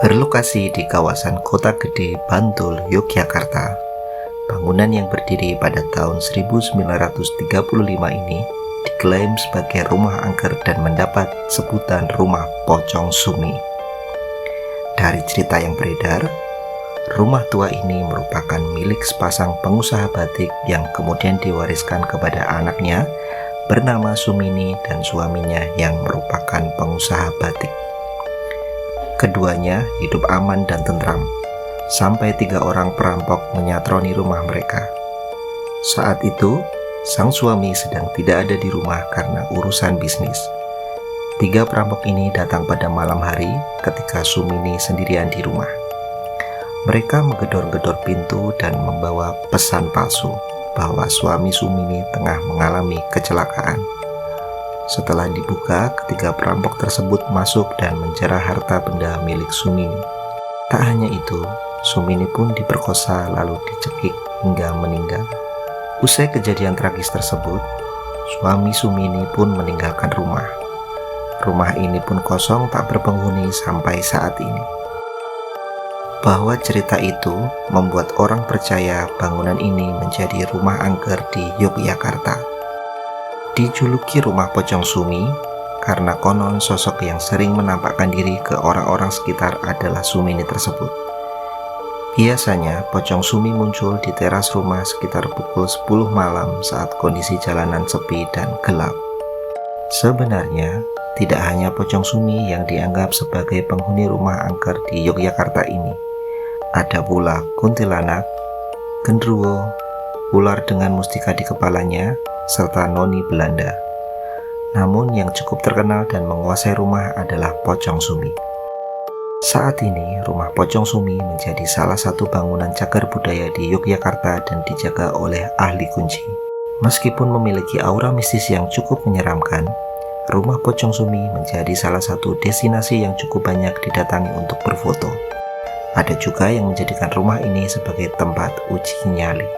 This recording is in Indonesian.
Berlokasi di kawasan Kota Gede, Bantul, Yogyakarta, bangunan yang berdiri pada tahun 1935 ini diklaim sebagai rumah angker dan mendapat sebutan rumah Pocong Sumi. Dari cerita yang beredar, rumah tua ini merupakan milik sepasang pengusaha batik yang kemudian diwariskan kepada anaknya bernama Sumini dan suaminya yang merupakan pengusaha batik. Keduanya hidup aman dan tentram, sampai 3 orang perampok menyatroni rumah mereka. Saat itu, sang suami sedang tidak ada di rumah karena urusan bisnis. 3 perampok ini datang pada malam hari ketika Sumini sendirian di rumah. Mereka menggedor-gedor pintu dan membawa pesan palsu bahwa suami Sumini tengah mengalami kecelakaan. Setelah dibuka, ketiga perampok tersebut masuk dan menjarah harta benda milik Sumini. Tak hanya itu, Sumini pun diperkosa lalu dicekik hingga meninggal. Usai kejadian tragis tersebut, suami Sumini pun meninggalkan rumah. Rumah ini pun kosong tak berpenghuni sampai saat ini. Bahwa cerita itu membuat orang percaya bangunan ini menjadi rumah angker di Yogyakarta. Dijuluki rumah Pocong Sumi karena konon sosok yang sering menampakkan diri ke orang-orang sekitar adalah Sumini tersebut. Biasanya Pocong Sumi muncul di teras rumah sekitar pukul 10 malam saat kondisi jalanan sepi dan gelap. Sebenarnya, tidak hanya Pocong Sumi yang dianggap sebagai penghuni rumah angker di Yogyakarta ini. Ada pula kuntilanak, genderuwo, ular dengan mustika di kepalanya, serta noni Belanda. Namun yang cukup terkenal dan menguasai rumah adalah Pocong Sumi. Saat ini, rumah Pocong Sumi menjadi salah satu bangunan cagar budaya di Yogyakarta dan dijaga oleh ahli kunci. Meskipun memiliki aura mistis yang cukup menyeramkan, rumah Pocong Sumi menjadi salah satu destinasi yang cukup banyak didatangi untuk berfoto. Ada juga yang menjadikan rumah ini sebagai tempat uji nyali.